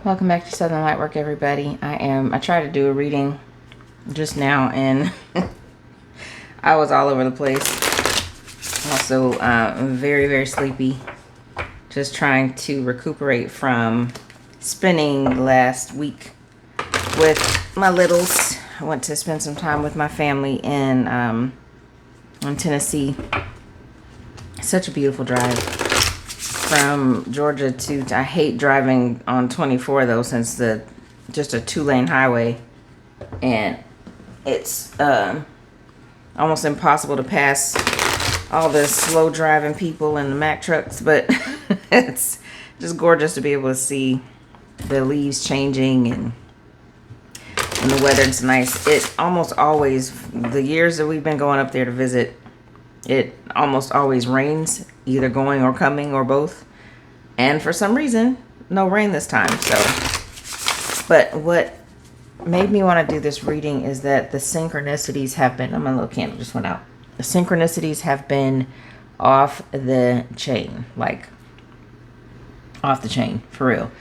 Welcome back to Southern Lightwork, everybody. I tried to do a reading just now and I was all over the place. Also, very, very sleepy. Just trying to recuperate from spending last week with my littles. I went to spend some time with my family in Tennessee. Such a beautiful drive from Georgia to I hate driving on 24 though, since just a 2-lane highway, and it's almost impossible to pass all the slow driving people and the Mack trucks, but it's just gorgeous to be able to see the leaves changing and the weather's nice. It almost always, the years that we've been going up there to visit, it almost always rains, either going or coming or both. And for some reason, no rain this time. So, but what made me want to do this reading is that the synchronicities have been, my little candle just went out. The synchronicities have been off the chain, like off the chain, for real.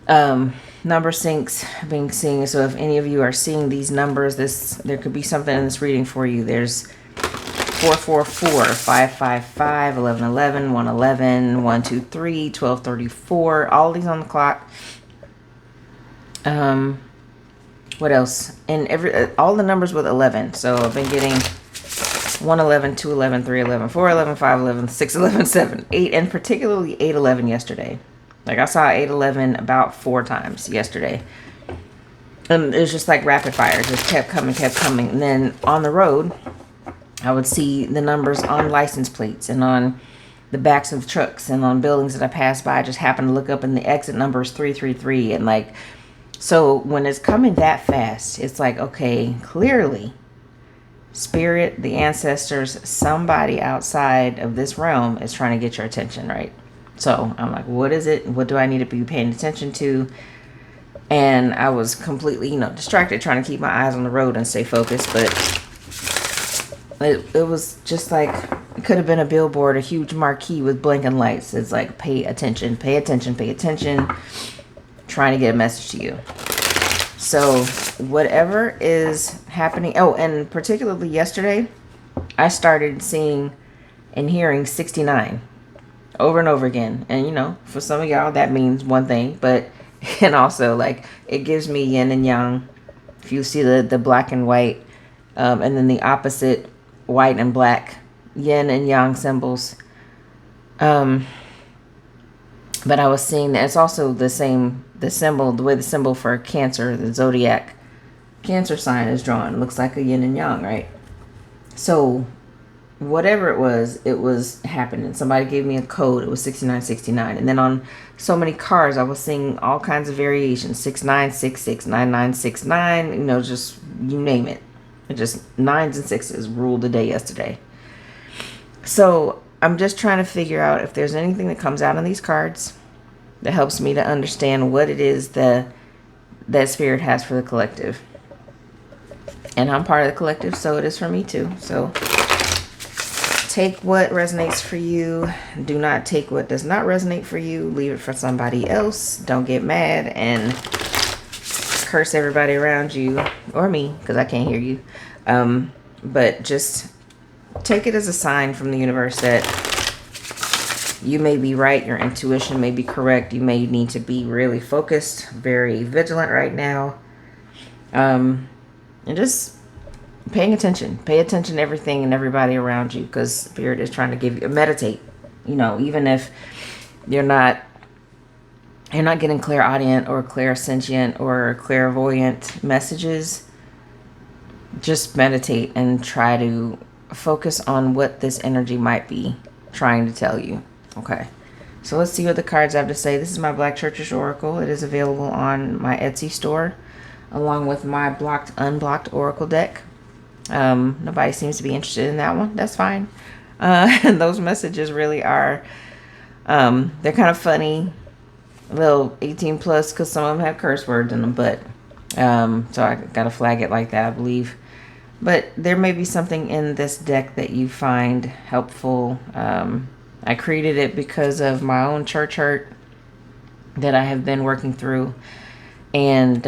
Number syncs being seen. So if any of you are seeing these numbers, there could be something in this reading for you. There's 444, 555, 1111, 111, 123, 1234, all these on the clock. What else? And all the numbers with 11. So I've been getting 111, 211, 311, 411, 511, 611, 7, 8, and particularly 811 yesterday. Like I saw 811 about 4 times yesterday. And it was just like rapid fire. It just kept coming. And then on the road, I would see the numbers on license plates and on the backs of trucks and on buildings that I passed by. I just happened to look up and the exit number is 333. And like, so when it's coming that fast, it's like, okay, clearly spirit, the ancestors, somebody outside of this realm is trying to get your attention, right? So I'm like, what is it? What do I need to be paying attention to? And I was completely, distracted, trying to keep my eyes on the road and stay focused. But it was just like, it could have been a billboard, a huge marquee with blinking lights. It's like, pay attention, pay attention, pay attention. Trying to get a message to you. So whatever is happening. Oh, and particularly yesterday, I started seeing and hearing 69 over and over again. And, for some of y'all, that means one thing. But, and also, like, it gives me yin and yang. If you see the black and white, and then the opposite, white and black, yin and yang symbols. But I was seeing that it's also the same, the way the symbol for Cancer, the zodiac Cancer sign is drawn. It looks like a yin and yang, right? So whatever it was happening. Somebody gave me a code. It was 6969. And then on so many cars, I was seeing all kinds of variations. 6966, 9969, just you name it. It just 9s and 6s ruled the day yesterday. So I'm just trying to figure out if there's anything that comes out on these cards that helps me to understand what it is that spirit has for the collective. And I'm part of the collective, so it is for me too. So take what resonates for you. Do not take what does not resonate for you. Leave it for somebody else. Don't get mad and curse everybody around you, or me, because I can't hear you. But just take it as a sign from the universe that you may be right. Your intuition may be correct. You may need to be really focused, very vigilant right now. And just paying attention. Pay attention to everything and everybody around you, because spirit is trying to give you, meditate. Even if you're not getting clairaudient or clairsentient or clairvoyant messages, just meditate and try to focus on what this energy might be trying to tell you. Okay, so let's see what the cards have to say. This is my Black Churchish Oracle. It is available on my Etsy store, along with my Unblocked Oracle deck. Nobody seems to be interested in that one. That's fine. And those messages really are, they're kind of funny, a little 18 plus, because some of them have curse words in them, but so I gotta flag it like that, I believe. But there may be something in this deck that you find helpful. I created it because of my own church hurt. that I have been working through, and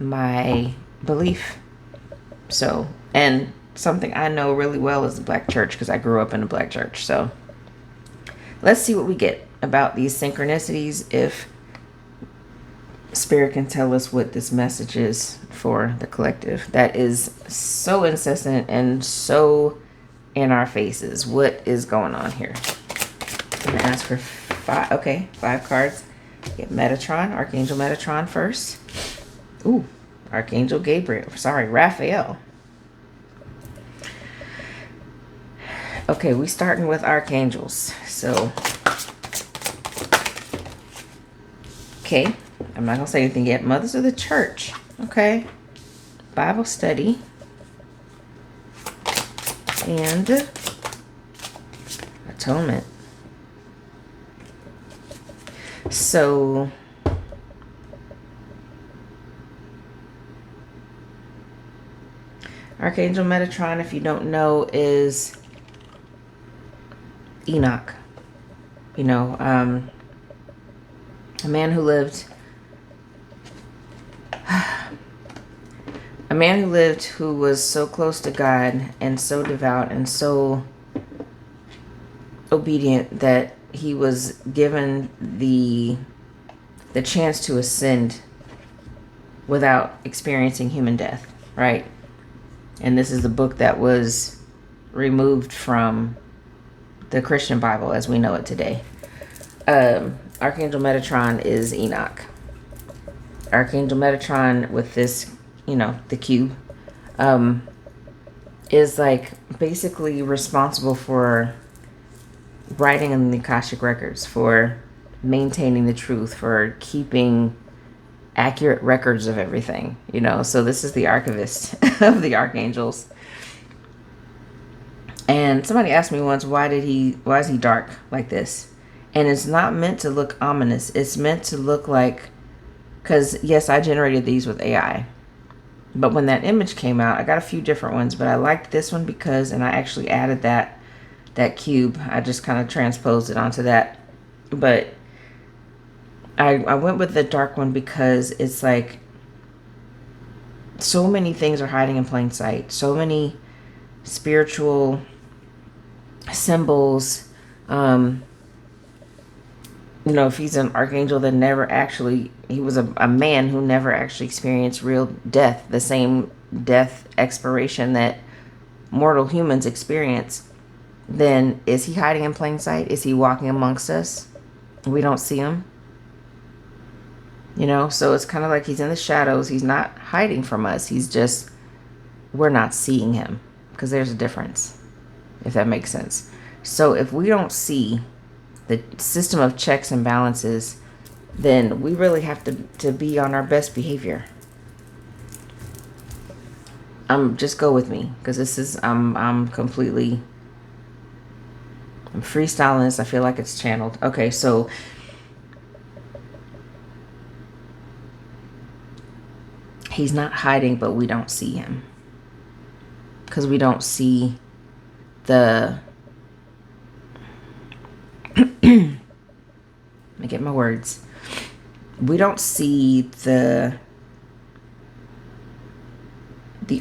my belief. So, and something I know really well is the Black church, because I grew up in a Black church. So let's see what we get about these synchronicities, if Spirit can tell us what this message is for the collective that is so incessant and so in our faces. What is going on here? I'm going to ask for 5. Okay, 5 cards. Get Metatron, Archangel Metatron first. Ooh, Archangel Gabriel. Sorry, Raphael. Okay, we starting with archangels. So, okay, I'm not going to say anything yet. Mothers of the Church. Okay. Bible study. And atonement. So, Archangel Metatron, if you don't know, is Enoch. You know, a man who lived who was so close to God and so devout and so obedient that he was given the chance to ascend without experiencing human death, right? And this is the book that was removed from the Christian Bible as we know it today. Archangel Metatron is Enoch. Archangel Metatron with this, you know, the cube, is like basically responsible for writing in the Akashic records, for maintaining the truth, for keeping accurate records of everything, you know. So this is the archivist of the archangels. And somebody asked me once, why is he dark like this? And it's not meant to look ominous. It's meant to look like, because yes, I generated these with AI. But when that image came out, I got a few different ones, but I liked this one because, and I actually added that cube. I just kind of transposed it onto that. But I went with the dark one because it's like so many things are hiding in plain sight. So many spiritual symbols. You know, if he's an archangel that never actually, he was a man who never actually experienced real death, the same death expiration that mortal humans experience, then is he hiding in plain sight? Is he walking amongst us? We don't see him. You know, so it's kind of like he's in the shadows. He's not hiding from us. He's just, we're not seeing him, because there's a difference, if that makes sense. So if we don't see the system of checks and balances, then we really have to be on our best behavior. Just go with me, because this is, I'm freestyling this. I feel like it's channeled. Okay, so he's not hiding, but we don't see him, because we don't see the let me get my words. We don't see the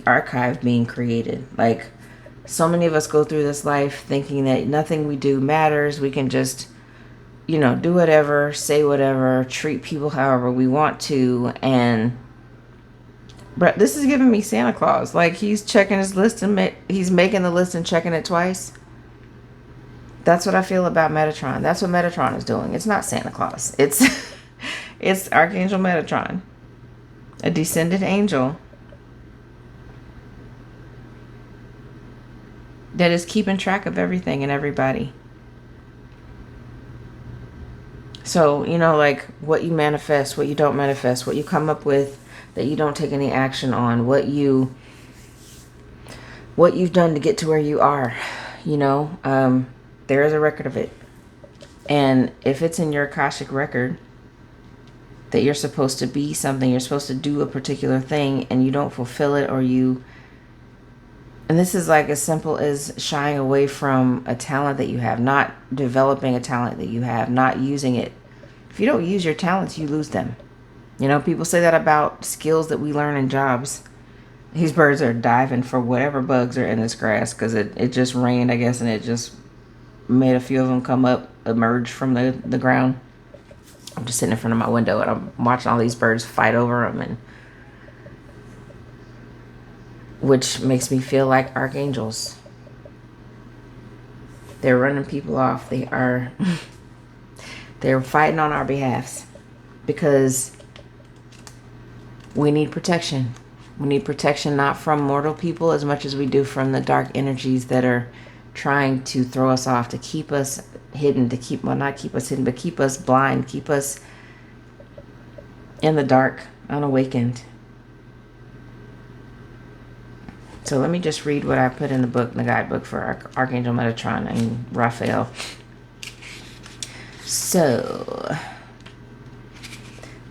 archive being created. Like, so many of us go through this life thinking that nothing we do matters. We can just, you know, do whatever, say whatever, treat people however we want to. And but this is giving me Santa Claus. Like, he's checking his list and he's making the list and checking it twice. That's what I feel about Metatron. That's what Metatron is doing. It's not Santa Claus. It's it's Archangel Metatron, a descended angel that is keeping track of everything and everybody. So, you know, like what you manifest, what you don't manifest, what you come up with that you don't take any action on, what you've done to get to where you are, you know, there is a record of it. And if it's in your Akashic record that you're supposed to be something, you're supposed to do a particular thing, and you don't fulfill it, or you, and this is like as simple as shying away from a talent that you have, not developing a talent that you have, not using it If you don't use your talents, you lose them. You know, people say that about skills that we learn in jobs. These birds are diving for whatever bugs are in this grass because it just rained, I guess, and it just made a few of them come up, emerge from the ground. I'm just sitting in front of my window and I'm watching all these birds fight over them, and which makes me feel like archangels. They're running people off. They're fighting on our behalfs because we need protection. We need protection not from mortal people as much as we do from the dark energies that are trying to throw us off, to keep us hidden, not keep us hidden, but keep us blind, keep us in the dark, unawakened. So let me just read what I put in the book, the guidebook for Archangel Metatron and Raphael. So,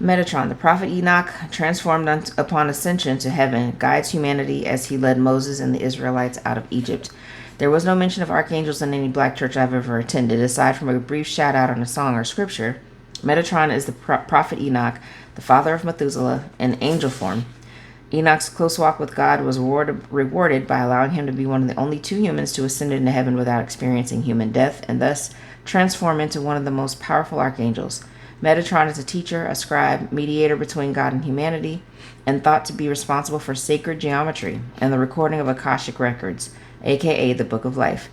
Metatron, the prophet Enoch, transformed upon ascension to heaven, guides humanity as he led Moses and the Israelites out of Egypt. There was no mention of archangels in any black church I've ever attended, aside from a brief shout-out on a song or scripture. Metatron is the prophet Enoch, the father of Methuselah, in angel form. Enoch's close walk with God was rewarded by allowing him to be one of the only two humans to ascend into heaven without experiencing human death, and thus transform into one of the most powerful archangels. Metatron is a teacher, a scribe, mediator between God and humanity, and thought to be responsible for sacred geometry and the recording of Akashic records, aka the Book of Life,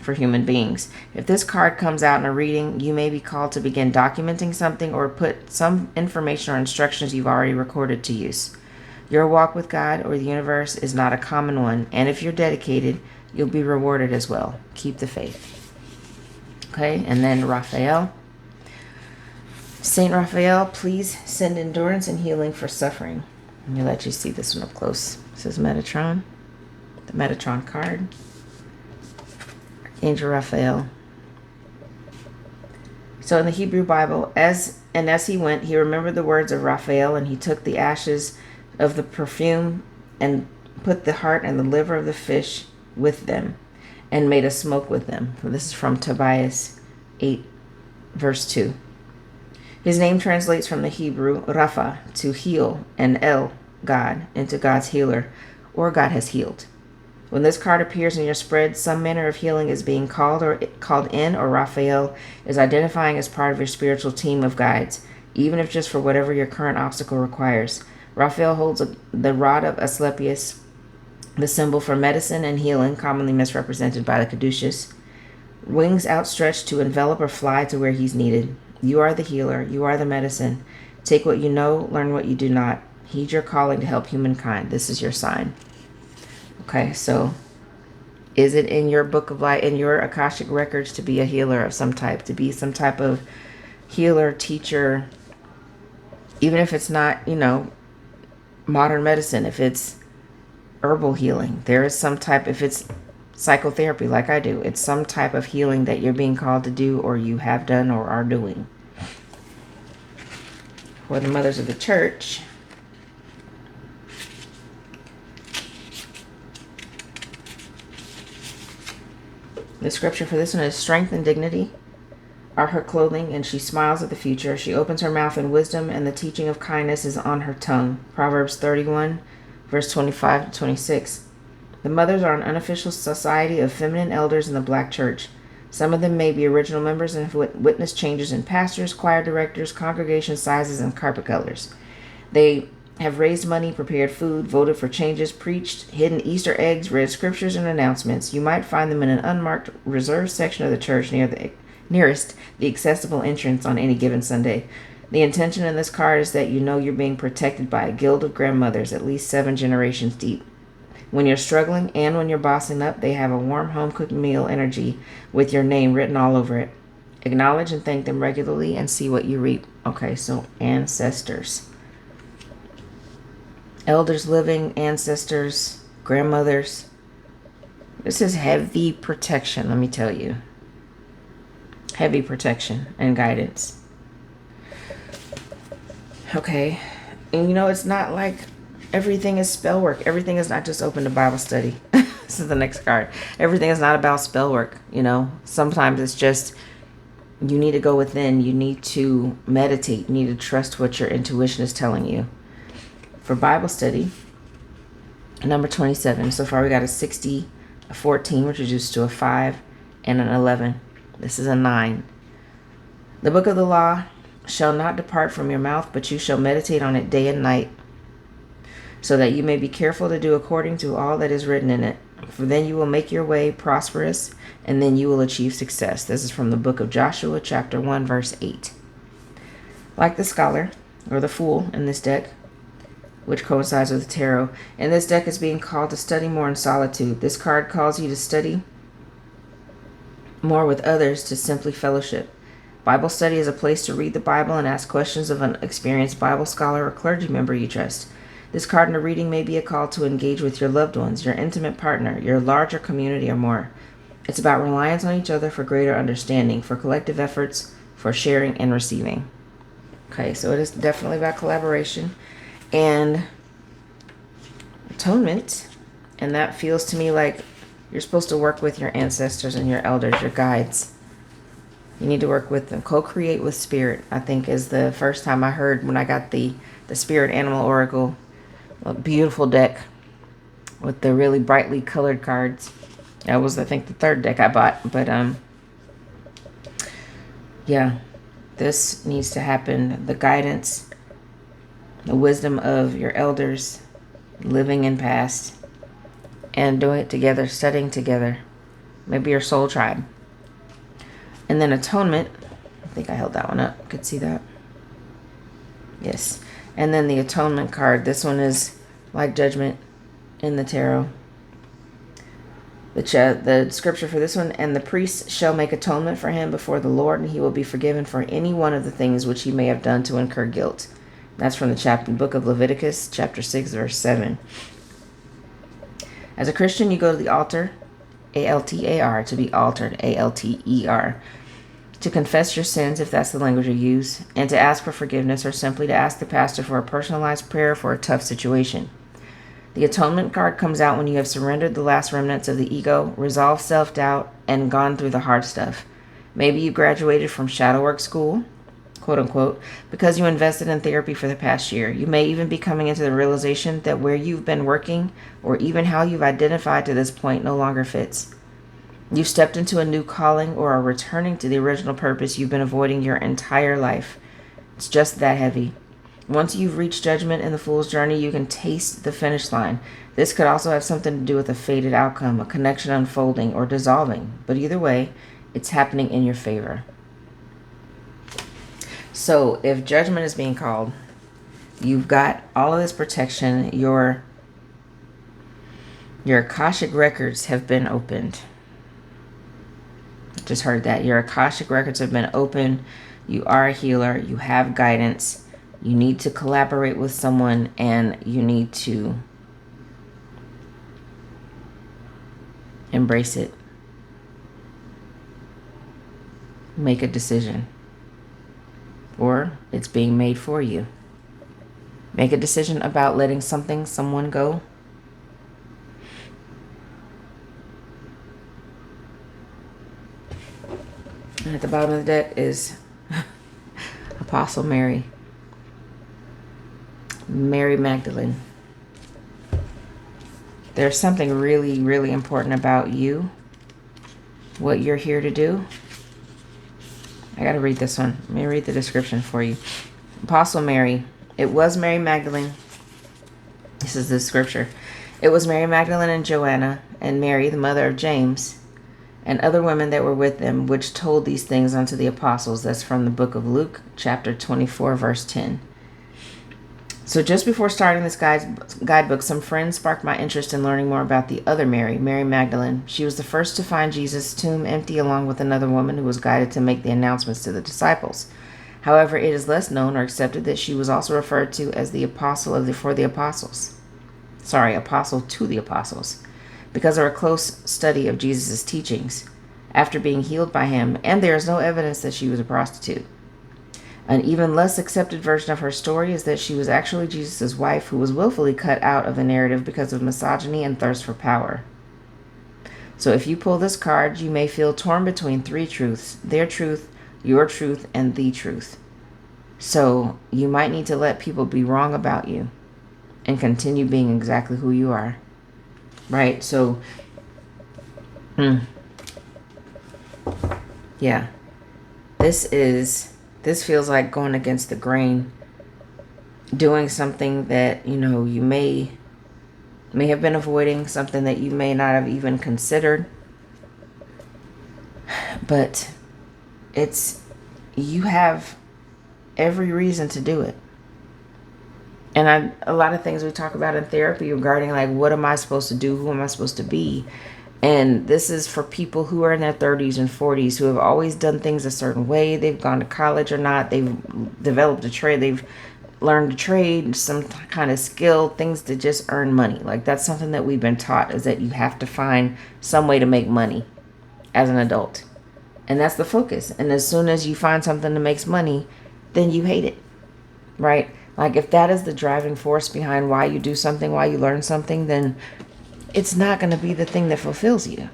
for human beings. If this card comes out in a reading, you may be called to begin documenting something or put some information or instructions you've already recorded to use. Your walk with God or the universe is not a common one, and if you're dedicated, you'll be rewarded as well. Keep the faith. Okay, and then Raphael. Saint Raphael, please send endurance and healing for suffering. Let me let you see this one up close. This is Metatron, the Metatron card. Angel Raphael. So in the Hebrew Bible, as he went, he remembered the words of Raphael, and he took the ashes of the perfume and put the heart and the liver of the fish with them and made a smoke with them. This is from Tobias 8, verse 2. His name translates from the Hebrew Rapha, to heal, and El, God, into God's healer, or God has healed. When this card appears in your spread, some manner of healing is being called in, or Raphael is identifying as part of your spiritual team of guides, even if just for whatever your current obstacle requires. Raphael holds the rod of Asclepius, the symbol for medicine and healing, commonly misrepresented by the caduceus. Wings outstretched to envelop or fly to where he's needed. You are the healer. You are the medicine. Take what you know, learn what you do not. Heed your calling to help humankind. This is your sign. Okay, so is it in your book of life, in your Akashic records, to be a healer of some type, to be some type of healer, teacher, even if it's not, modern medicine, if it's herbal healing, there is some type, if it's psychotherapy like I do, it's some type of healing that you're being called to do, or you have done or are doing. For the mothers of the church, the scripture for this one is strength and dignity are her clothing, and she smiles at the future. She opens her mouth in wisdom, and the teaching of kindness is on her tongue. Proverbs 31, verse 25 to 26. The mothers are an unofficial society of feminine elders in the Black Church. Some of them may be original members and have witnessed changes in pastors, choir directors, congregation sizes, and carpet colors. They have raised money, prepared food, voted for changes, preached, hidden Easter eggs, read scriptures and announcements. You might find them in an unmarked, reserved section of the church nearest the accessible entrance on any given Sunday. The intention in this card is that you know you're being protected by a guild of grandmothers, at least 7 generations deep. When you're struggling and when you're bossing up, they have a warm home-cooked meal energy with your name written all over it. Acknowledge and thank them regularly and see what you reap. Okay, so ancestors. Elders living, ancestors, grandmothers. This is heavy protection, let me tell you. Heavy protection and guidance. Okay. And it's not like everything is spell work. Everything is not just open to Bible study. This is the next card. Everything is not about spell work, Sometimes it's just You need to go within. You need to meditate. You need to trust what your intuition is telling you. For Bible study, number 27. So far we got a 60, a 14, which reduced to a 5, and an 11. This is a 9. The book of the law shall not depart from your mouth, but you shall meditate on it day and night, so that you may be careful to do according to all that is written in it. For then you will make your way prosperous, and then you will achieve success. This is from the book of Joshua, chapter 1, verse 8. Like the scholar, or the fool in this deck, which coincides with the tarot, and this deck is being called to study more in solitude. This card calls you to study more with others, to simply fellowship. Bible study is a place to read the Bible and ask questions of an experienced Bible scholar or clergy member you trust. This card in a reading may be a call to engage with your loved ones, your intimate partner, your larger community, or more. It's about reliance on each other for greater understanding, for collective efforts, for sharing and receiving. Okay, so it is definitely about collaboration and atonement. And that feels to me like you're supposed to work with your ancestors and your elders, your guides. You need to work with them. Co-create with spirit, I think, is the first time I heard when I got the Spirit Animal Oracle. A beautiful deck with the really brightly colored cards. That was, I think, the third deck I bought. But, yeah, this needs to happen. The guidance, the wisdom of your elders, living in past, and doing it together, studying together. Maybe your soul tribe. And then atonement. I think I held that one up. Could see that. Yes. And then the atonement card. This one is like judgment in the tarot. The scripture for this one, and the priest shall make atonement for him before the Lord, and he will be forgiven for any one of the things which he may have done to incur guilt. That's from the book of Leviticus, chapter 6, verse 7. As a Christian, you go to the altar, A-L-T-A-R, to be altered, A-L-T-E-R, to confess your sins, if that's the language you use, and to ask for forgiveness, or simply to ask the pastor for a personalized prayer for a tough situation. The atonement card comes out when you have surrendered the last remnants of the ego, resolved self-doubt, and gone through the hard stuff. Maybe you graduated from shadow work school, quote unquote, because you invested in therapy for the past year. You may even be coming into the realization that where you've been working, or even how you've identified to this point, no longer fits. You've stepped into a new calling, or are returning to the original purpose you've been avoiding your entire life. It's just that heavy. Once you've reached judgment in the fool's journey, you can taste the finish line. This could also have something to do with a fated outcome, a connection unfolding or dissolving. But either way, it's happening in your favor. So if judgment is being called, you've got all of this protection. Your Akashic records have been opened. Just heard that. Your Akashic records have been opened. You are a healer. You have guidance. You need to collaborate with someone, and you need to embrace it. Make a decision. Or it's being made for you. Make a decision about letting someone go. And at the bottom of the deck is Apostle Mary. Mary Magdalene. There's something really, really important about you. What you're here to do. I gotta read this one. Let me read the description for you. Apostle Mary. It was Mary Magdalene. This is the scripture. It was Mary Magdalene and Joanna and Mary, the mother of James, and other women that were with them, which told these things unto the apostles. That's from the book of Luke, chapter 24, verse 10. So just before starting this guidebook, some friends sparked my interest in learning more about the other Mary, Mary Magdalene. She was the first to find Jesus' tomb empty, along with another woman who was guided to make the announcements to the disciples. However, it is less known or accepted that she was also referred to as the apostle apostle to the apostles, because of her close study of Jesus' teachings after being healed by him, and there is no evidence that she was a prostitute. An even less accepted version of her story is that she was actually Jesus' wife, who was willfully cut out of the narrative because of misogyny and thirst for power. So if you pull this card, you may feel torn between three truths: their truth, your truth and the truth. So you might need to let people be wrong about you and continue being exactly who you are. Right? So, yeah. This feels like going against the grain, doing something that, you may have been avoiding, something that you may not have even considered. But you have every reason to do it. And a lot of things we talk about in therapy regarding, like, what am I supposed to do? Who am I supposed to be? And this is for people who are in their 30s and 40s who have always done things a certain way. They've gone to college or not. They've developed a trade. They've learned a trade, some kind of skill, things to just earn money. Like, that's something that we've been taught, is that you have to find some way to make money as an adult. And that's the focus. And as soon as you find something that makes money, then you hate it, right? Like, if that is the driving force behind why you do something, why you learn something, then it's not going to be the thing that fulfills you.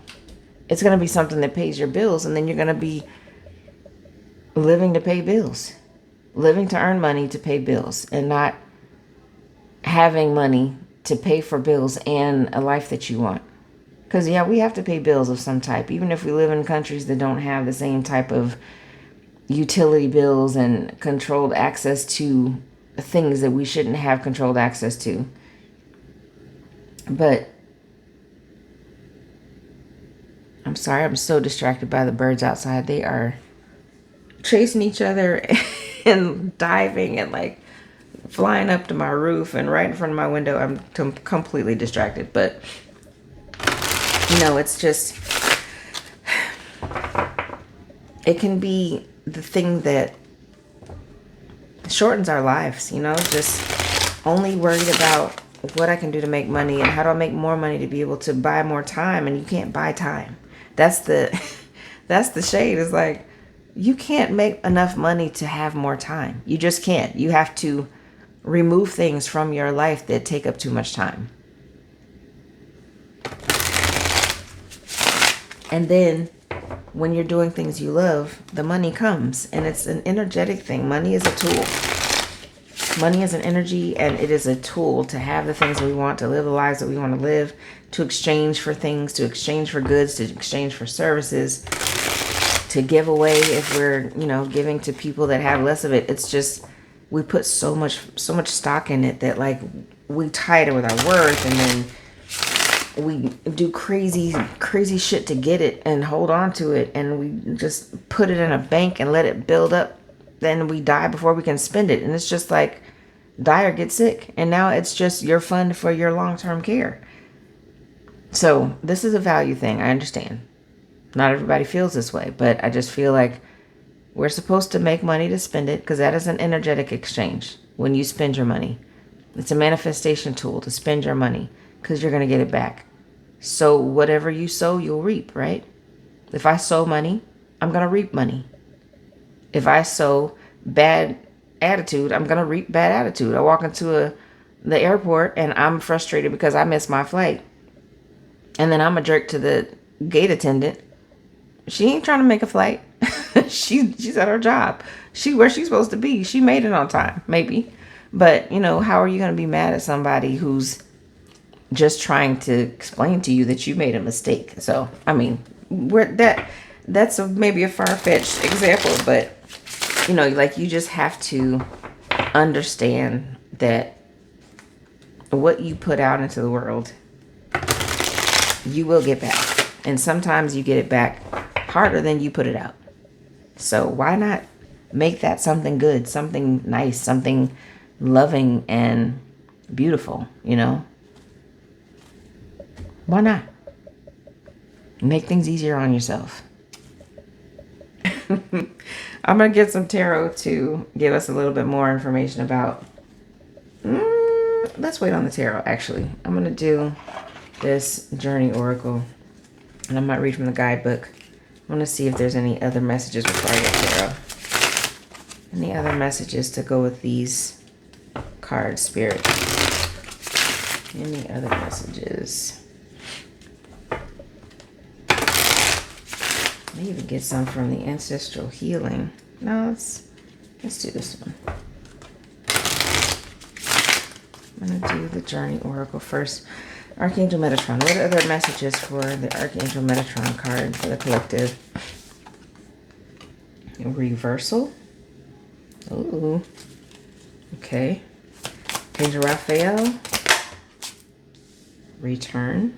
It's going to be something that pays your bills, and then you're going to be living to pay bills, living to earn money to pay bills, and not having money to pay for bills and a life that you want. Because, yeah, we have to pay bills of some type, even if we live in countries that don't have the same type of utility bills and controlled access to things that we shouldn't have controlled access to. But I'm sorry, I'm so distracted by the birds outside. They are chasing each other and diving and, like, flying up to my roof and right in front of my window. I'm completely distracted. But, it's just, it can be the thing that shortens our lives, just only worried about what I can do to make money and how do I make more money to be able to buy more time. And you can't buy time. That's the shade. Is like, you can't make enough money to have more time. You just can't. You have to remove things from your life that take up too much time. And then when you're doing things you love, the money comes, and it's an energetic thing. Money is a tool. Money is an energy, and it is a tool to have the things that we want, to live the lives that we want to live, to exchange for things, to exchange for goods, to exchange for services, to give away if we're, giving to people that have less of it. It's just, we put so much stock in it that, like, we tie it with our worth, and then we do crazy shit to get it and hold on to it, and we just put it in a bank and let it build up. Then we die before we can spend it. And it's just like, die or get sick. And now it's just your fund for your long-term care. So this is a value thing. I understand. Not everybody feels this way, but I just feel like we're supposed to make money to spend it, because that is an energetic exchange. When you spend your money, it's a manifestation tool to spend your money, because you're going to get it back. So whatever you sow, you'll reap, right? If I sow money, I'm going to reap money. If I sow bad attitude, I'm going to reap bad attitude. I walk into the airport and I'm frustrated because I missed my flight. And then I'm a jerk to the gate attendant. She ain't trying to make a flight. She's at her job. Where she's supposed to be. She made it on time, maybe. But, how are you going to be mad at somebody who's just trying to explain to you that you made a mistake? So, I mean, that's maybe a far-fetched example, but you just have to understand that what you put out into the world, you will get back. And sometimes you get it back harder than you put it out. So why not make that something good, something nice, something loving and beautiful, Why not? Make things easier on yourself. I'm going to get some tarot to give us a little bit more information about... let's wait on the tarot, actually. I'm going to do this Journey Oracle. And I might read from the guidebook. I want to see if there's any other messages before I get tarot. Any other messages to go with these cards, Spirit? Any other messages? I even get some from the ancestral healing. No, let's do this one. I'm gonna do the Journey Oracle first. Archangel Metatron. What are other messages for the Archangel Metatron card for the collective? Reversal. Ooh. Okay. Archangel Raphael. Return.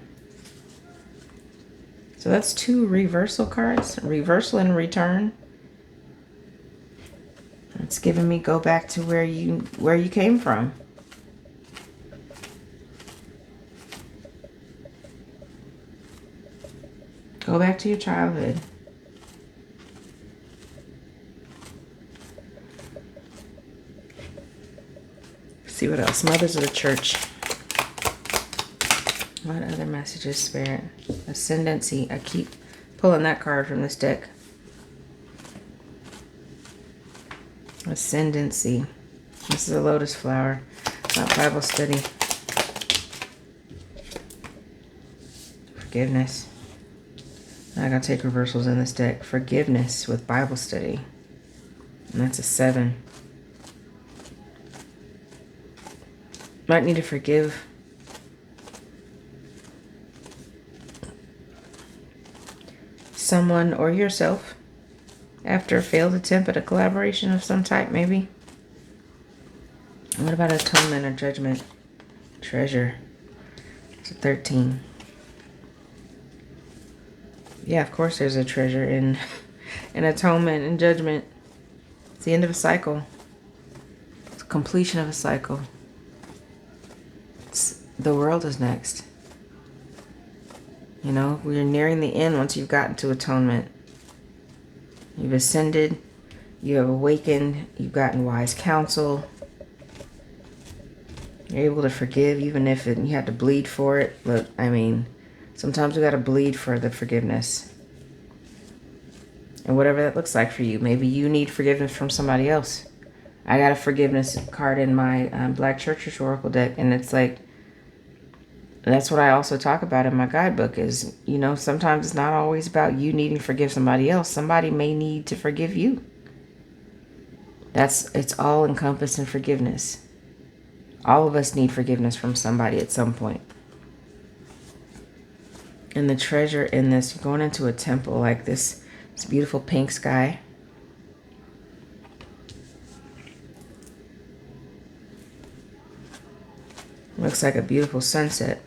So that's 2 reversal cards. Reversal and return. It's giving me go back to where you came from. Go back to your childhood. See what else. Mothers of the Church. What other messages, Spirit? Ascendancy. I keep pulling that card from this deck. Ascendancy. This is a lotus flower. Not Bible study. Forgiveness. I gotta take reversals in this deck. Forgiveness with Bible study. And that's a 7. Might need to forgive someone or yourself after a failed attempt at a collaboration of some type, maybe. What about atonement or judgment? Treasure. It's a 13. Yeah, of course there's a treasure in atonement and judgment. It's the end of a cycle. It's the completion of a cycle. The world is next. You know, we're nearing the end once you've gotten to atonement. You've ascended. You have awakened. You've gotten wise counsel. You're able to forgive even if you had to bleed for it. Look, I mean, sometimes we got to bleed for the forgiveness. And whatever that looks like for you. Maybe you need forgiveness from somebody else. I got a forgiveness card in my Black Church Oracle deck. And it's like, that's what I also talk about in my guidebook is, you know, sometimes it's not always about you needing to forgive somebody else. Somebody may need to forgive you. It's all encompassed in forgiveness. All of us need forgiveness from somebody at some point. And the treasure in this, you're going into a temple like this beautiful pink sky. Looks like a beautiful sunset.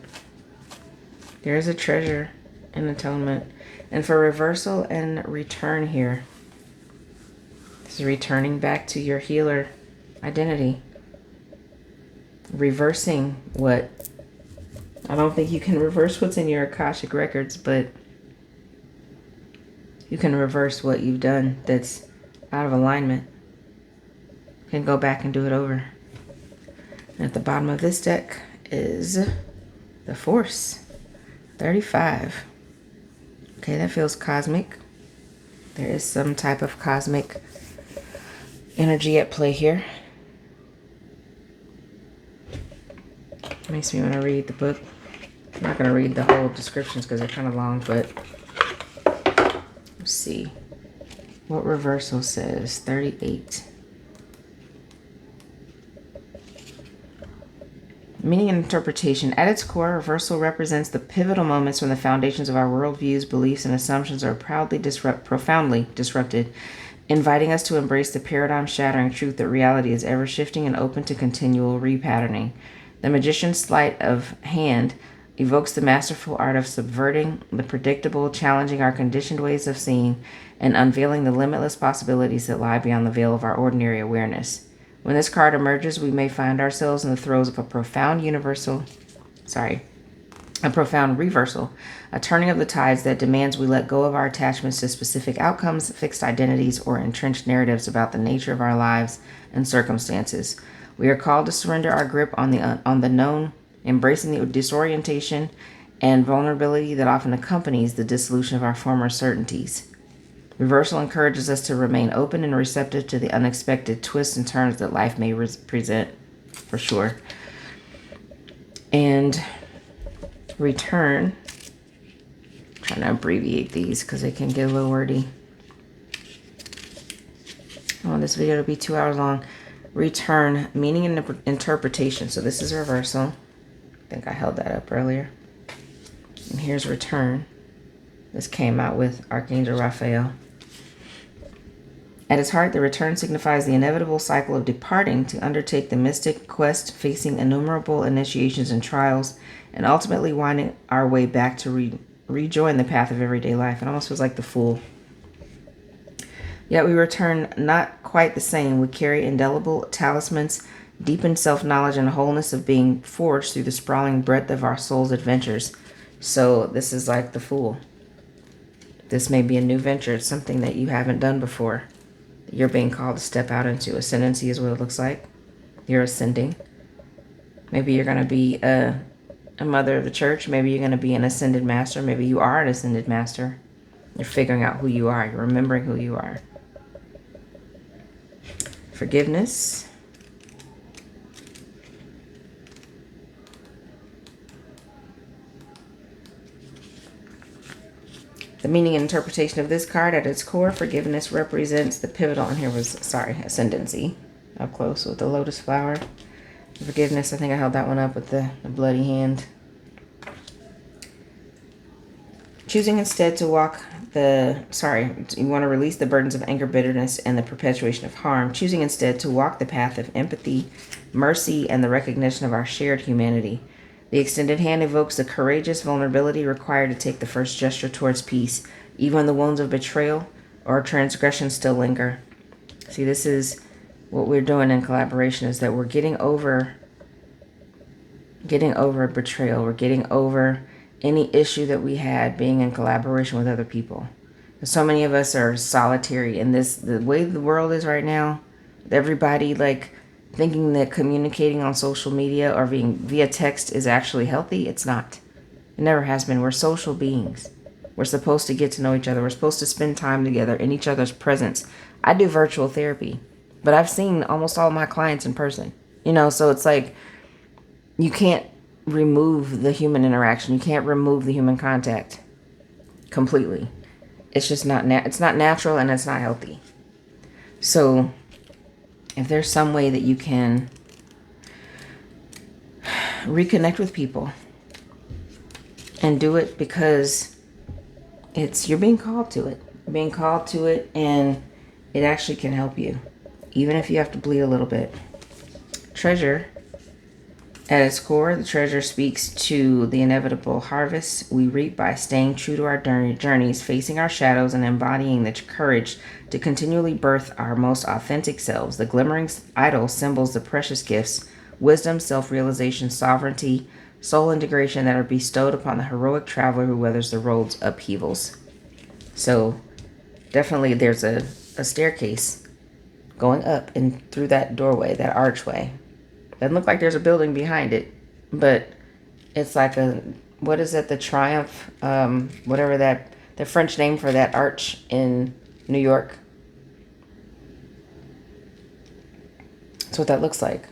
There's a treasure in atonement. And for reversal and return here, this is returning back to your healer identity. Reversing what? I don't think you can reverse what's in your Akashic records, but you can reverse what you've done that's out of alignment. You can go back and do it over. And at the bottom of this deck is the Force. 35. Okay, that feels cosmic. There is some type of cosmic energy at play here. Makes me want to read the book. I'm not going to read the whole descriptions because they're kind of long, but let's see what reversal says. 38. Meaning and interpretation. At its core, reversal represents the pivotal moments when the foundations of our worldviews, beliefs, and assumptions are profoundly disrupted, inviting us to embrace the paradigm-shattering truth that reality is ever-shifting and open to continual repatterning. The magician's sleight of hand evokes the masterful art of subverting the predictable, challenging our conditioned ways of seeing, and unveiling the limitless possibilities that lie beyond the veil of our ordinary awareness. When this card emerges, we may find ourselves in the throes of a profound reversal, a turning of the tides that demands we let go of our attachments to specific outcomes, fixed identities, or entrenched narratives about the nature of our lives and circumstances. We are called to surrender our grip on the known, embracing the disorientation and vulnerability that often accompanies the dissolution of our former certainties. Reversal encourages us to remain open and receptive to the unexpected twists and turns that life may present, for sure. And return trying to abbreviate these because they can get a little wordy. I want this video to be 2 hours long. Return, meaning and interpretation. So this is reversal. I think I held that up earlier. And here's return. This came out with Archangel Raphael. At its heart, the return signifies the inevitable cycle of departing to undertake the mystic quest, facing innumerable initiations and trials, and ultimately winding our way back to rejoin the path of everyday life. It almost feels like the Fool. Yet we return not quite the same. We carry indelible talismans, deepened self-knowledge, and wholeness of being forged through the sprawling breadth of our soul's adventures. So this is like the Fool. This may be a new venture. It's something that you haven't done before. You're being called to step out into. Ascendancy is what it looks like. You're ascending. Maybe you're going to be a mother of the church. Maybe you're going to be an ascended master. Maybe you are an ascended master. You're figuring out who you are. You're remembering who you are. Forgiveness. The meaning and interpretation of this card at its core, forgiveness represents the pivotal, and here was, ascendancy, up close with the lotus flower. Forgiveness, I think I held that one up with the bloody hand. Choosing instead to walk you want to release the burdens of anger, bitterness, and the perpetuation of harm. Choosing instead to walk the path of empathy, mercy, and the recognition of our shared humanity. The extended hand evokes the courageous vulnerability required to take the first gesture towards peace, even when the wounds of betrayal or transgression still linger. See, this is what we're doing in collaboration, is that we're getting over betrayal. We're getting over any issue that we had being in collaboration with other people. So many of us are solitary in the way the world is right now. Everybody thinking that communicating on social media or being via text is actually healthy. It's not. It never has been. We're social beings. We're supposed to get to know each other. We're supposed to spend time together in each other's presence. I do virtual therapy, but I've seen almost all of my clients in person. So it's like you can't remove the human interaction. You can't remove the human contact completely. It's just not it's not natural, and it's not healthy. So if there's some way that you can reconnect with people and do it because you're being called to it. You're being called to it, and it actually can help you, even if you have to bleed a little bit. Treasure. At its core, the treasure speaks to the inevitable harvest we reap by staying true to our journeys, facing our shadows, and embodying the courage to continually birth our most authentic selves. The glimmering idol symbols the precious gifts, wisdom, self-realization, sovereignty, soul integration that are bestowed upon the heroic traveler who weathers the road's upheavals. So definitely there's a staircase going up and through that doorway, that archway. Doesn't look like there's a building behind it, but it's like what is it? The Triumph, whatever the French name for that arch in New York. That's what that looks like.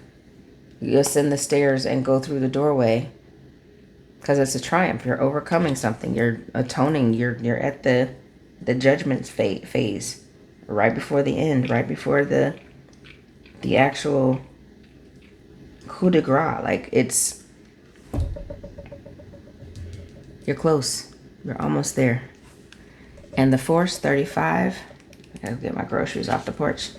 You ascend the stairs and go through the doorway because it's a triumph. You're overcoming something. You're atoning. You're at the judgment phase, right before the end, right before the actual coup de grace. You're close. You're almost there. And the Force 35. I gotta get my groceries off the porch.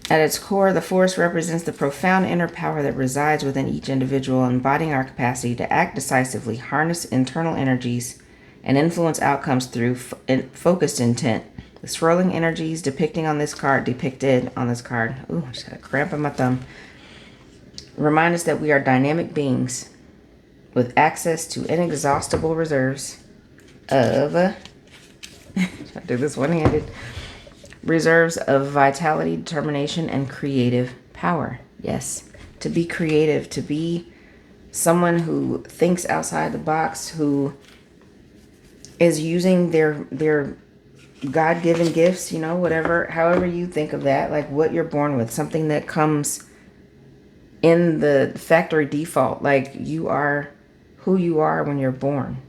At its core, the Force represents the profound inner power that resides within each individual, embodying our capacity to act decisively, harness internal energies, and influence outcomes through focused intent. The swirling energies depicted on this card, ooh, I just got a cramp in my thumb, remind us that we are dynamic beings with access to inexhaustible reserves of, I do this one-handed, reserves of vitality, determination, and creative power. Yes, to be creative, to be someone who thinks outside the box, who is using their God-given gifts, however you think of that, like what you're born with, something that comes in the factory default, like you are who you are when you're born.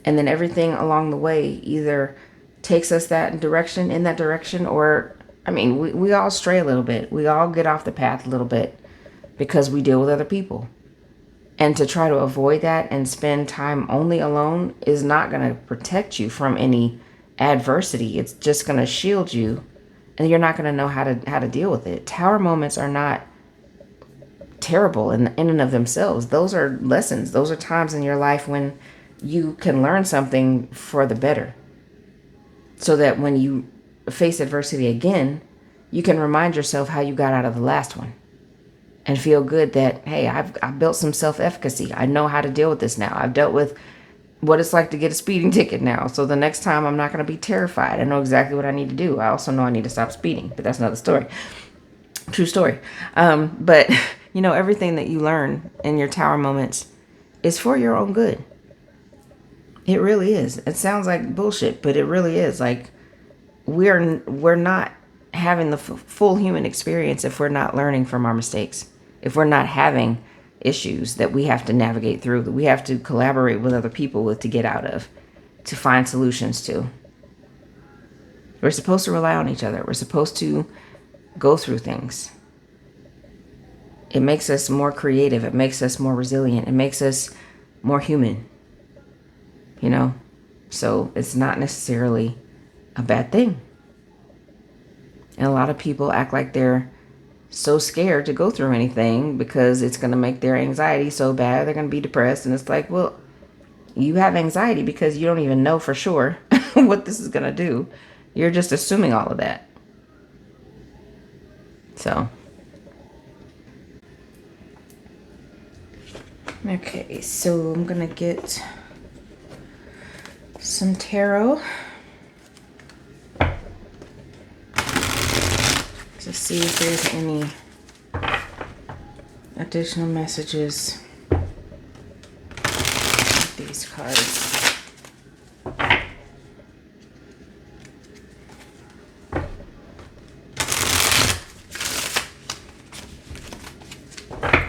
And then everything along the way either takes us in that direction, or, I mean, we all stray a little bit. We all get off the path a little bit because we deal with other people. And to try to avoid that and spend time only alone is not going to protect you from any adversity. It's just going to shield you, and you're not going to know how to deal with it. Tower moments are not terrible in and of themselves. Those are lessons. Those are times in your life when you can learn something for the better, so that when you face adversity again, you can remind yourself how you got out of the last one and feel good that, hey, I've built some self-efficacy. I know how to deal with this now. I've dealt with what it's like to get a speeding ticket now. So the next time I'm not going to be terrified. I know exactly what I need to do. I also know I need to stop speeding, but that's another story. True story. But you know, everything that you learn in your tower moments is for your own good. It really is. It sounds like bullshit, but it really is. Like, we're not having the full human experience if we're not learning from our mistakes. If we're not having issues that we have to navigate through, that we have to collaborate with other people with to get out of, to find solutions to. We're supposed to rely on each other. We're supposed to go through things. It makes us more creative. It makes us more resilient. It makes us more human. You know? So it's not necessarily a bad thing. And a lot of people act like they're so scared to go through anything because it's going to make their anxiety so bad. They're going to be depressed. And it's like, well, you have anxiety because you don't even know for sure what this is going to do. You're just assuming all of that. So. Okay, so I'm going to get some tarot to see if there's any additional messages with these cards.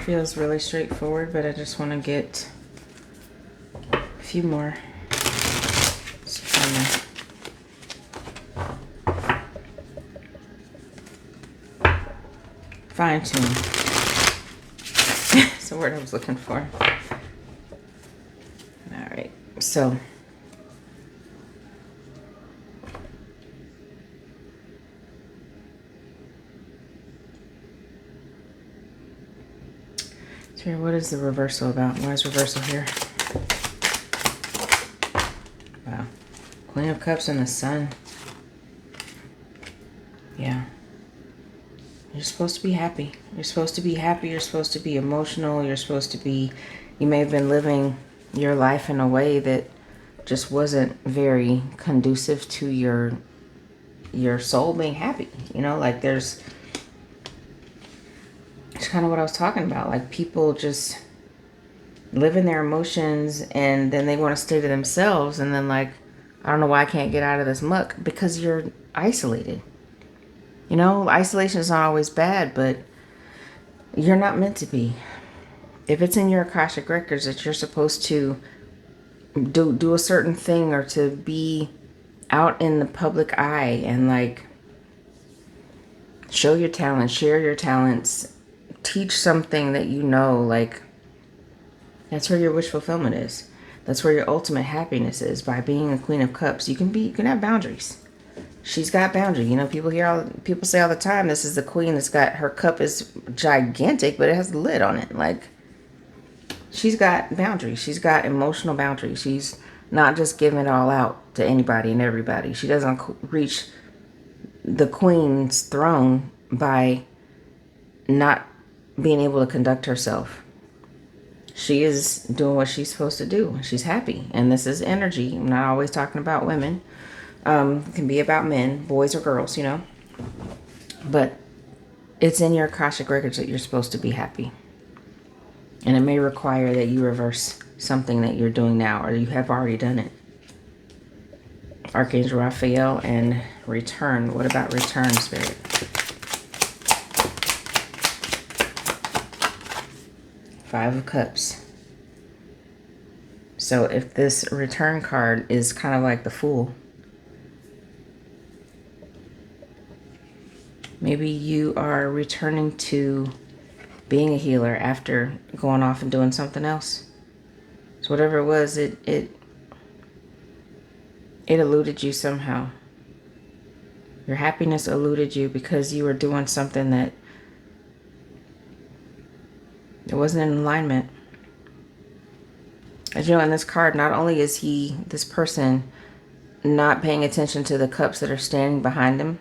Feels really straightforward, but I just want to get a few more. Fine tune. That's the word I was looking for. All right, so what is the reversal about? Why is reversal here? Wow. Queen of Cups and the Sun. Yeah. You're supposed to be happy. You're supposed to be happy. You're supposed to be emotional. You're supposed to be... You may have been living your life in a way that just wasn't very conducive to your soul being happy. You know, like there's... It's kind of what I was talking about. Like, people just live in their emotions and then they want to stay to themselves. And then, like, I don't know why I can't get out of this muck. Because you're isolated. You know, isolation is not always bad, but you're not meant to be. If it's in your Akashic records that you're supposed to do a certain thing or to be out in the public eye and, like, show your talents, share your talents, teach something that you know, like, that's where your wish fulfillment is. That's where your ultimate happiness is. By being a Queen of Cups, you can have boundaries. She's got boundaries. You know, people say all the time, this is the queen that's got, her cup is gigantic, but it has a lid on it. Like, she's got boundaries. She's got emotional boundaries. She's not just giving it all out to anybody and everybody. She doesn't reach the queen's throne by not being able to conduct herself. She is doing what she's supposed to do. She's happy. And this is energy. I'm not always talking about women. It can be about men, boys or girls, you know. But it's in your Akashic records that you're supposed to be happy. And it may require that you reverse something that you're doing now, or you have already done it. Archangel Raphael and return. What about return, Spirit? Five of Cups. So if this return card is kind of like the Fool, maybe you are returning to being a healer after going off and doing something else. So whatever it was, it eluded you somehow. Your happiness eluded you because you were doing something that it wasn't in alignment. As you know, in this card, not only is this person, not paying attention to the cups that are standing behind him,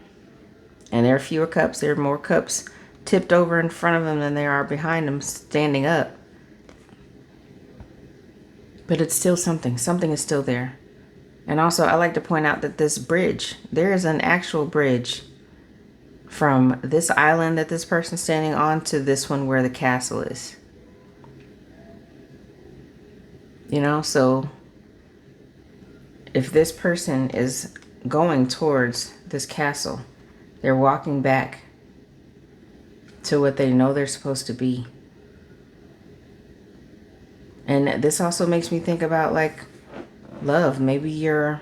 and there are fewer cups, there are more cups tipped over in front of him than there are behind him standing up. But it's still something. Something is still there. And also, I like to point out that this bridge, there is an actual bridge from this island that this person's standing on to this one where the castle is. You know, so if this person is going towards this castle, they're walking back to what they know they're supposed to be. And this also makes me think about like love. Maybe the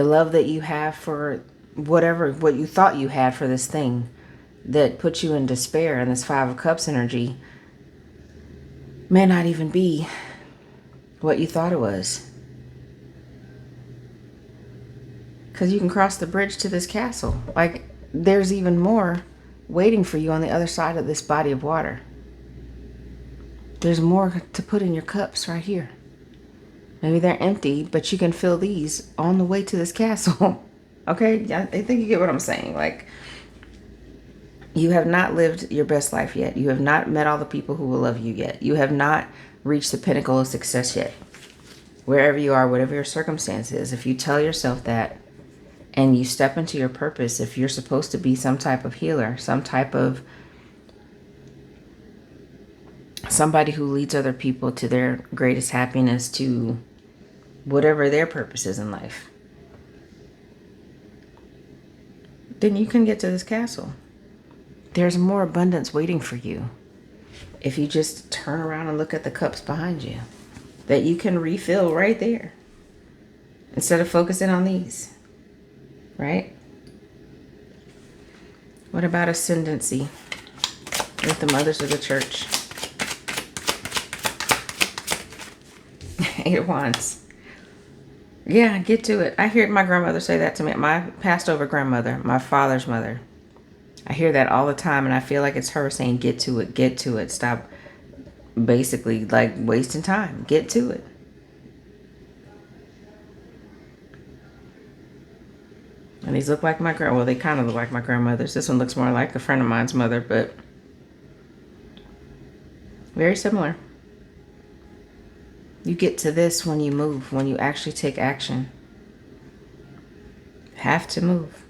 love that you have for what you thought you had for this thing that put you in despair, and this Five of Cups energy may not even be what you thought it was. Because you can cross the bridge to this castle. Like, there's even more waiting for you on the other side of this body of water. There's more to put in your cups right here. Maybe they're empty, but you can fill these on the way to this castle. Okay? I think you get what I'm saying. Like, you have not lived your best life yet. You have not met all the people who will love you yet. You have not reached the pinnacle of success yet. Wherever you are, whatever your circumstance is, if you tell yourself that and you step into your purpose, if you're supposed to be some type of healer, some type of somebody who leads other people to their greatest happiness, to whatever their purpose is in life, then you can get to this castle. There's more abundance waiting for you if you just turn around and look at the cups behind you that you can refill right there instead of focusing on these, right? What about ascendancy with the mothers of the church? Eight of Wands. Yeah, get to it. I hear my grandmother say that to me. My passed over grandmother, my father's mother. I hear that all the time, and I feel like it's her saying, get to it, get to it. Stop basically like wasting time. Get to it. And these look like well, they kind of look like my grandmother's. This one looks more like a friend of mine's mother, but very similar. You get to this when you move, when you actually take action. Have to move,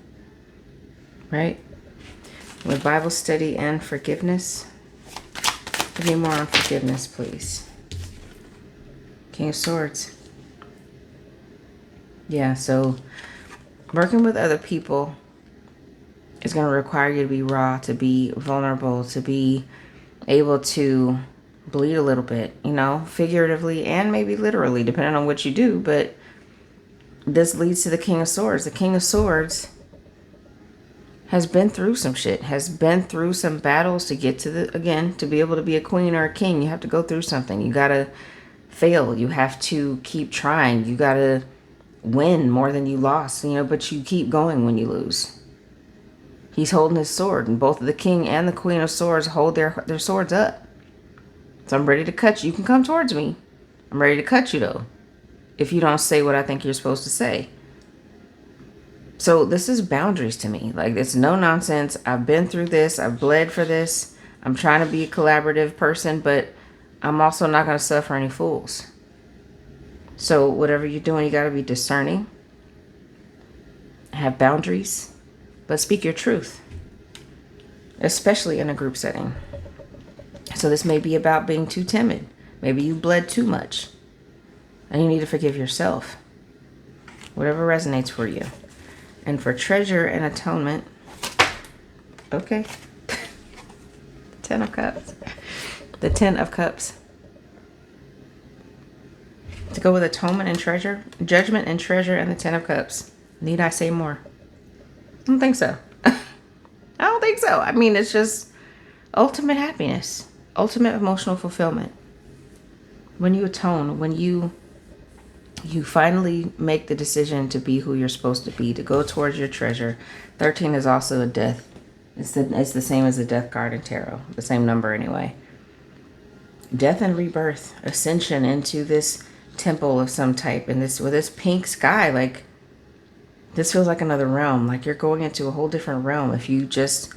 right? With Bible study and forgiveness. Give me more on forgiveness, please. King of Swords. Yeah, so working with other people is going to require you to be raw, to be vulnerable, to be able to bleed a little bit, you know, figuratively and maybe literally, depending on what you do. But this leads to the King of Swords. The King of Swords has been through some shit, has been through some battles to get to to be able to be a queen or a king. You have to go through something. You got to fail. You have to keep trying. You got to win more than you lost, you know, but you keep going when you lose. He's holding his sword, and both the King and the Queen of Swords hold their swords up. So I'm ready to cut you. You can come towards me. I'm ready to cut you, though, if you don't say what I think you're supposed to say. So this is boundaries to me. Like, it's no nonsense. I've been through this. I've bled for this. I'm trying to be a collaborative person, but I'm also not going to suffer any fools. So whatever you're doing, you got to be discerning. Have boundaries, but speak your truth, especially in a group setting. So this may be about being too timid. Maybe you bled too much and you need to forgive yourself. Whatever resonates for you. And for treasure and atonement, okay. 10 of Cups. The 10 of Cups. To go with atonement and treasure, judgment and treasure, and the Ten of Cups. Need I say more? I don't think so. I don't think so. I mean, it's just ultimate happiness, ultimate emotional fulfillment. When you atone, when you finally make the decision to be who you're supposed to be, to go towards your treasure. 13 is also a death. It's the same as the death card in tarot, the same number anyway. Death and rebirth, ascension into this temple of some type, and this with this pink sky, like this feels like another realm, like you're going into a whole different realm if you just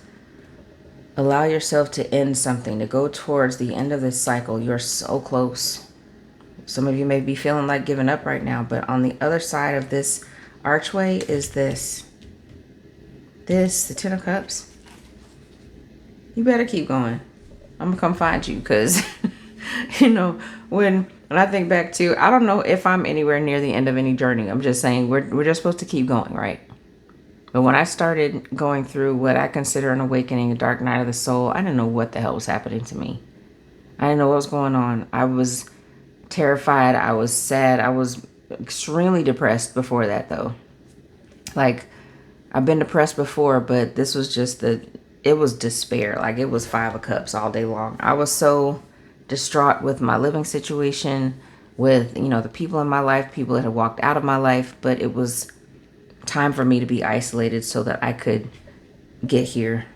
allow yourself to end something, to go towards the end of this cycle. You're so close. Some of you may be feeling like giving up right now, but on the other side of this archway is the Ten of Cups. You better keep going. I'm gonna come find you, because you know, when I think back to, I don't know if I'm anywhere near the end of any journey. I'm just saying we're just supposed to keep going, right? But when I started going through what I consider an awakening, a dark night of the soul, I didn't know what the hell was happening to me. I didn't know what was going on. I was terrified. I was sad. I was extremely depressed before that, though. Like, I've been depressed before, but this was just it was despair. Like, it was 5 of Cups all day long. I was so distraught with my living situation, with, you know, the people in my life, people that had walked out of my life, but it was time for me to be isolated so that I could get here,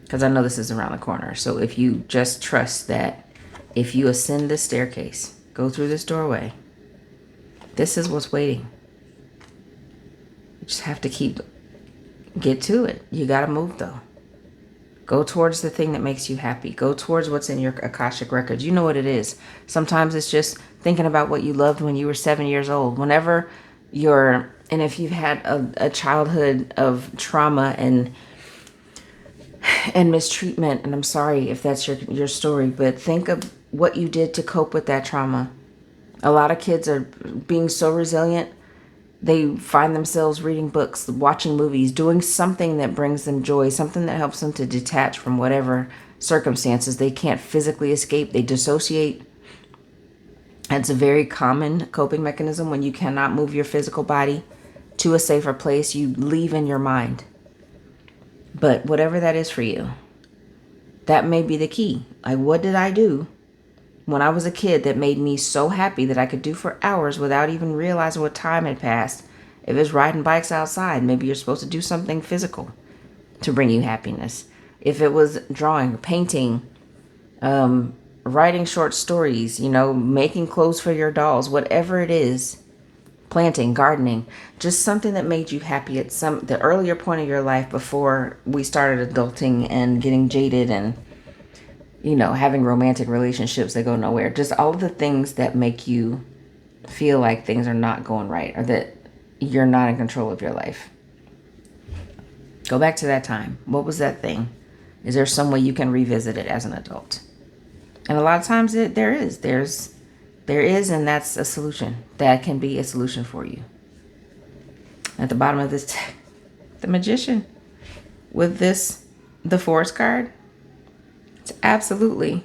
because I know this is around the corner. So if you just trust that if you ascend this staircase, go through this doorway, this is what's waiting. You just have to get to it. You got to move, though. Go towards the thing that makes you happy. Go towards what's in your Akashic records. You know what it is. Sometimes it's just thinking about what you loved when you were 7 years old. Whenever and if you've had a childhood of trauma and mistreatment, and I'm sorry if that's your story, but think of what you did to cope with that trauma. A lot of kids are being so resilient. They find themselves reading books, watching movies, doing something that brings them joy, something that helps them to detach from whatever circumstances they can't physically escape. They dissociate. It's a very common coping mechanism. When you cannot move your physical body to a safer place, you leave in your mind. But whatever that is for you, that may be the key. Like, what did I do when I was a kid that made me so happy that I could do for hours without even realizing what time had passed? If it's riding bikes outside, maybe you're supposed to do something physical to bring you happiness. If it was drawing, painting, writing short stories, you know, making clothes for your dolls, whatever it is, planting, gardening, just something that made you happy at the earlier point of your life before we started adulting and getting jaded and, you know, having romantic relationships that go nowhere. Just all of the things that make you feel like things are not going right, or that you're not in control of your life. Go back to that time. What was that thing? Is there some way you can revisit it as an adult? And a lot of times there is, and that's a solution. That can be a solution for you. At the bottom of this deck, the Magician, with the Forest card, it absolutely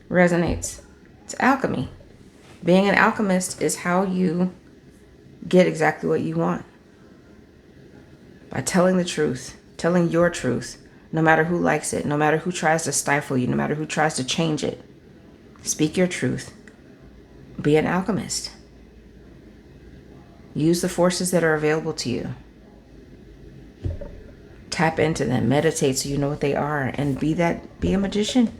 resonates. It's alchemy. Being an alchemist is how you get exactly what you want. By telling the truth, telling your truth, no matter who likes it, no matter who tries to stifle you, no matter who tries to change it. Speak your truth. Be an alchemist. Use the forces that are available to you. Tap into them. Meditate so you know what they are. And be a magician.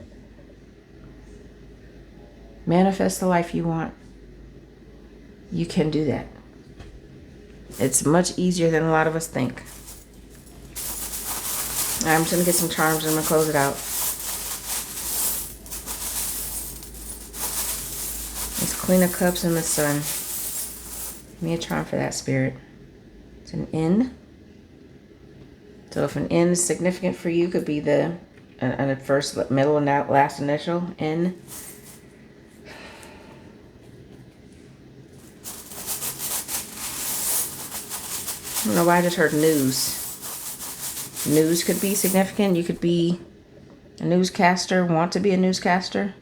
Manifest the life you want. You can do that. It's much easier than a lot of us think. All right, I'm just going to get some charms and I'm going to close it out. Queen of Cups and the Sun. Give me a charm for that, Spirit. It's an N. So if an N is significant for you, could be the first, middle, and last initial, N. I don't know why I just heard news. News could be significant. You could be a newscaster, want to be a newscaster.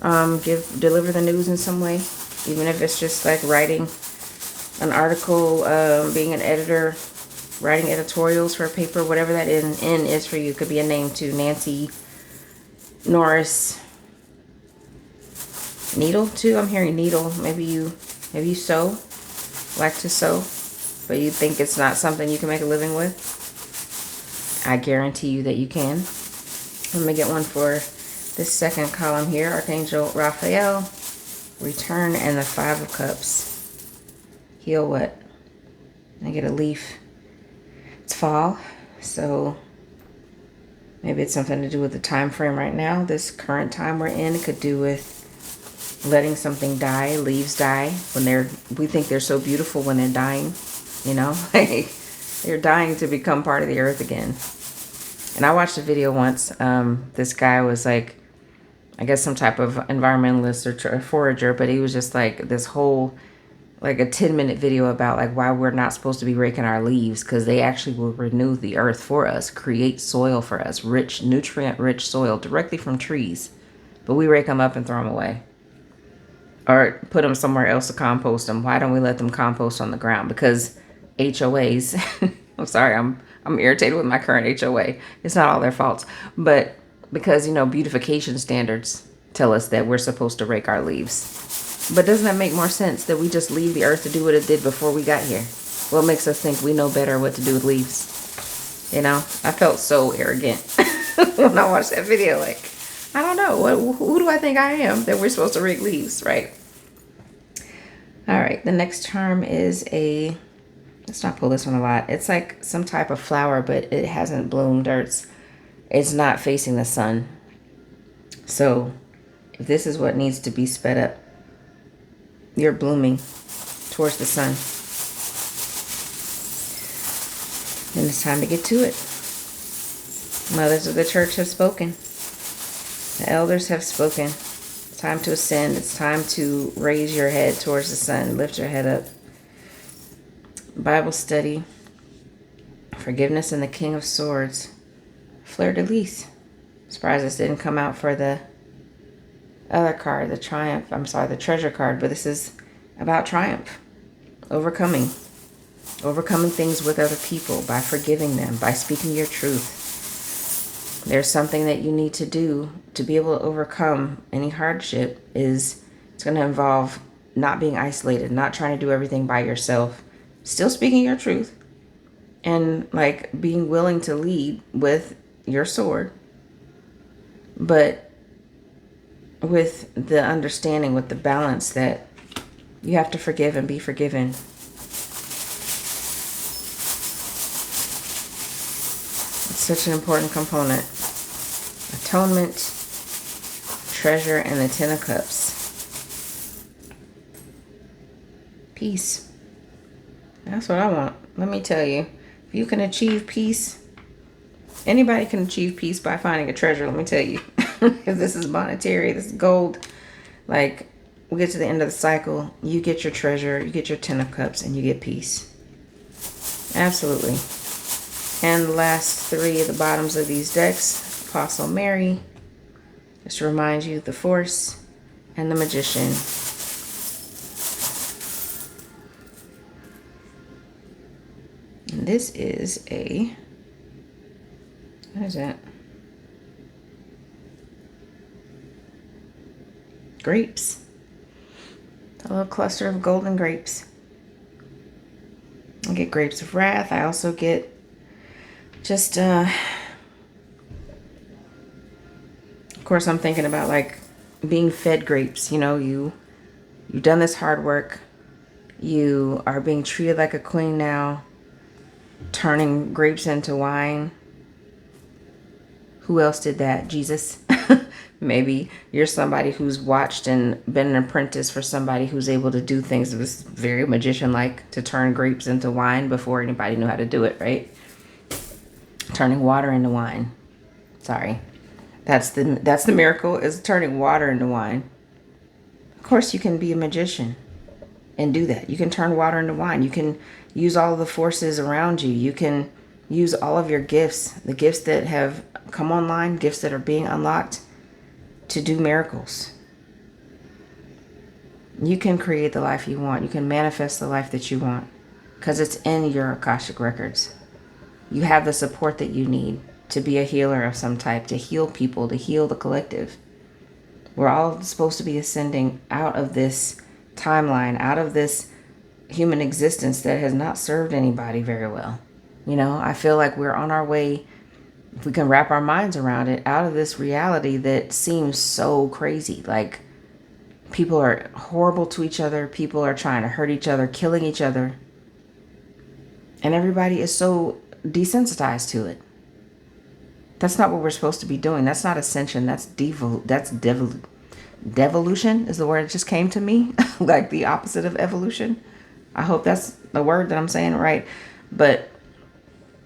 Deliver the news in some way. Even if it's just like writing an article, being an editor, writing editorials for a paper, whatever that N is for you. It could be a name too. Nancy, Norris, Needle too. I'm hearing needle. Maybe you sew, like to sew, but you think it's not something you can make a living with. I guarantee you that you can. Let me get one for this second column here. Archangel Raphael, return, and the 5 of Cups. Heal what? I get a leaf. It's fall, so maybe it's something to do with the time frame right now. This current time we're in, it could do with letting something die. Leaves die when we think they're so beautiful when they're dying, you know, like they're dying to become part of the earth again. And I watched a video once. This guy was like, I guess some type of environmentalist or forager, but he was just like this whole, like a 10-minute video about like why we're not supposed to be raking our leaves, because they actually will renew the earth for us, create soil for us, rich, nutrient-rich soil directly from trees. But we rake them up and throw them away. Or put them somewhere else to compost them. Why don't we let them compost on the ground? Because HOAs, I'm sorry, I'm irritated with my current HOA. It's not all their faults. But because, you know, beautification standards tell us that we're supposed to rake our leaves. But doesn't that make more sense that we just leave the earth to do what it did before we got here? What makes us think we know better what to do with leaves? You know, I felt so arrogant when I watched that video. Like, I don't know. Who do I think I am that we're supposed to rake leaves, right? All right, the next charm is let's not pull this one a lot. It's like some type of flower, but it hasn't bloomed, or it's not facing the sun. So if this is what needs to be sped up, you're blooming towards the sun. And it's time to get to it. Mothers of the church have spoken. The elders have spoken. It's time to ascend. It's time to raise your head towards the sun. Lift your head up. Bible study. Forgiveness and the King of Swords. Fleur de lis. Surprised this didn't come out for the other card, the Triumph. I'm sorry, the Treasure card. But this is about triumph. Overcoming. Overcoming things with other people by forgiving them, by speaking your truth. There's something that you need to do to be able to overcome any hardship. It's going to involve not being isolated, not trying to do everything by yourself, still speaking your truth, and like being willing to lead with your sword, but with the understanding, with the balance that you have to forgive and be forgiven. It's such an important component. Atonement, treasure, and the 10 of Cups. Peace. That's what I want. Let me tell you, if you can achieve peace, anybody can achieve peace by finding a treasure, let me tell you. If this is monetary, this is gold, like, we get to the end of the cycle, you get your treasure, you get your 10 of Cups, and you get peace. Absolutely. And the last 3 at the bottoms of these decks, Apostle Mary, just to remind you, the Force, and the Magician. And this is what is that? Grapes. A little cluster of golden grapes. I get grapes of wrath. I also get just, of course, I'm thinking about like being fed grapes. You know, you've done this hard work. You are being treated like a queen now, turning grapes into wine. Who else did that? Jesus. Maybe you're somebody who's watched and been an apprentice for somebody who's able to do things that was very magician-like, to turn grapes into wine before anybody knew how to do it, right? Turning water into wine. Sorry. That's the miracle, is turning water into wine. Of course, you can be a magician and do that. You can turn water into wine. You can use all of the forces around you. You can use all of your gifts, the gifts that have come online, gifts that are being unlocked, to do miracles. You can create the life you want. You can manifest the life that you want because it's in your Akashic records. You have the support that you need to be a healer of some type, to heal people, to heal the collective. We're all supposed to be ascending out of this timeline, out of this human existence that has not served anybody very well. You know, I feel like we're on our way, if we can wrap our minds around it, out of this reality that seems so crazy. Like, people are horrible to each other. People are trying to hurt each other, killing each other. And everybody is so desensitized to it. That's not what we're supposed to be doing. That's not ascension. That's devolution is the word that just came to me. Like the opposite of evolution. I hope that's the word that I'm saying right. But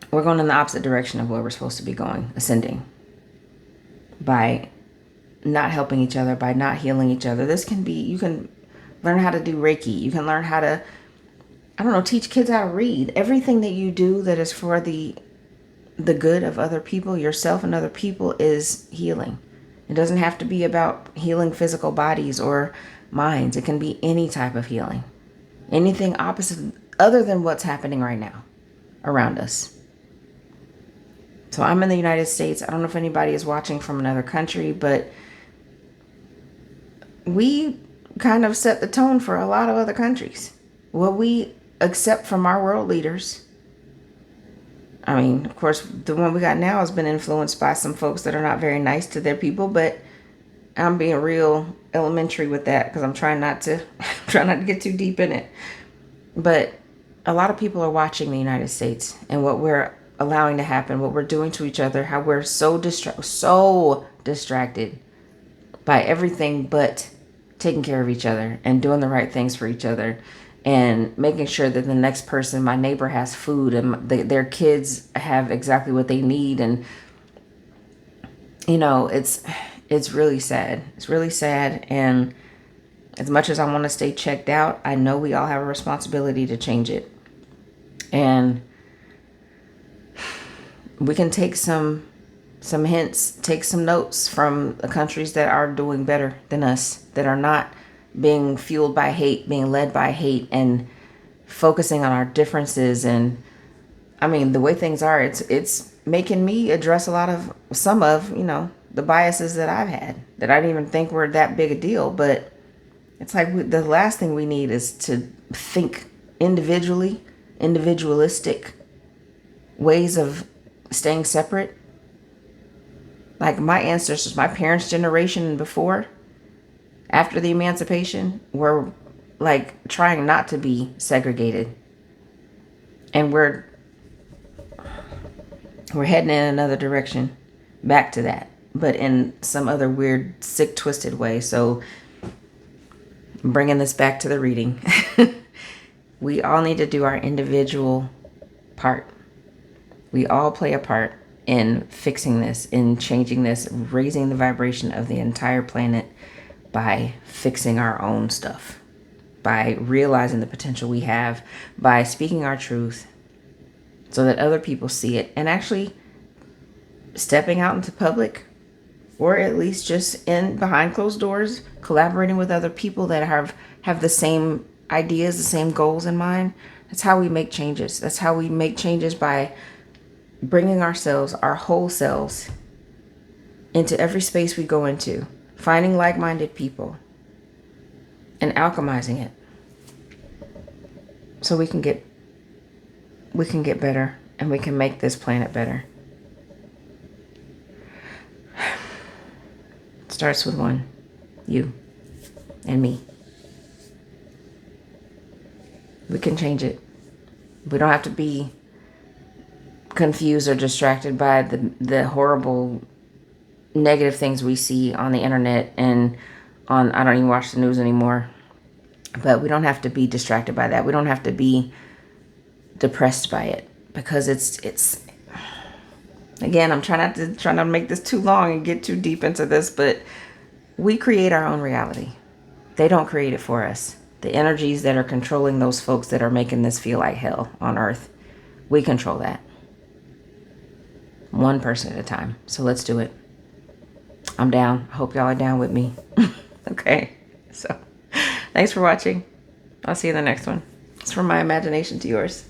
we're going in the opposite direction of where we're supposed to be going, ascending. By not helping each other, by not healing each other. This can be, you can learn how to do Reiki. You can learn how to, I don't know, teach kids how to read. Everything that you do that is for the good of other people, yourself and other people, is healing. It doesn't have to be about healing physical bodies or minds. It can be any type of healing. Anything opposite other than what's happening right now around us. So I'm in the United States. I don't know if anybody is watching from another country, but we kind of set the tone for a lot of other countries. What we accept from our world leaders. I mean, of course, the one we got now has been influenced by some folks that are not very nice to their people, but I'm being real elementary with that because I'm trying not to get too deep in it. But a lot of people are watching the United States and what we're allowing to happen, what we're doing to each other, how we're so distracted by everything but taking care of each other and doing the right things for each other and making sure that the next person, my neighbor, has food and their kids have exactly what they need. And, you know, it's really sad. It's really sad. And as much as I want to stay checked out, I know we all have a responsibility to change it. And we can take some hints, take some notes from the countries that are doing better than us, that are not being fueled by hate, being led by hate, and focusing on our differences. And I mean, the way things are, it's making me address some of, you know, the biases that I've had that I didn't even think were that big a deal. But it's like the last thing we need is to think individualistic ways of staying separate. Like my ancestors, my parents' generation and before, after the emancipation, were like trying not to be segregated. And we're heading in another direction back to that, but in some other weird, sick, twisted way. So I'm bringing this back to the reading. We all need to do our individual part. We all play a part in fixing this, in changing this, raising the vibration of the entire planet by fixing our own stuff, by realizing the potential we have, by speaking our truth so that other people see it, and actually stepping out into public, or at least just in behind closed doors, collaborating with other people that have the same ideas, the same goals in mind. That's how we make changes. That's how we make changes, by bringing ourselves, our whole selves, into every space we go into, finding like-minded people and alchemizing it so we can get better, and we can make this planet better. It starts with one, you and me. We can change it. We don't have to be confused or distracted by the horrible negative things we see on the internet and on, I don't even watch the news anymore, but we don't have to be distracted by that. We don't have to be depressed by it, because it's again, I'm trying not to make this too long and get too deep into this, but we create our own reality. They don't create it for us. The energies that are controlling those folks that are making this feel like hell on earth, we control that. One person at a time. So let's do it. I'm down. I hope y'all are down with me. Okay. So Thanks for watching. I'll see you in the next one. It's from my imagination to yours.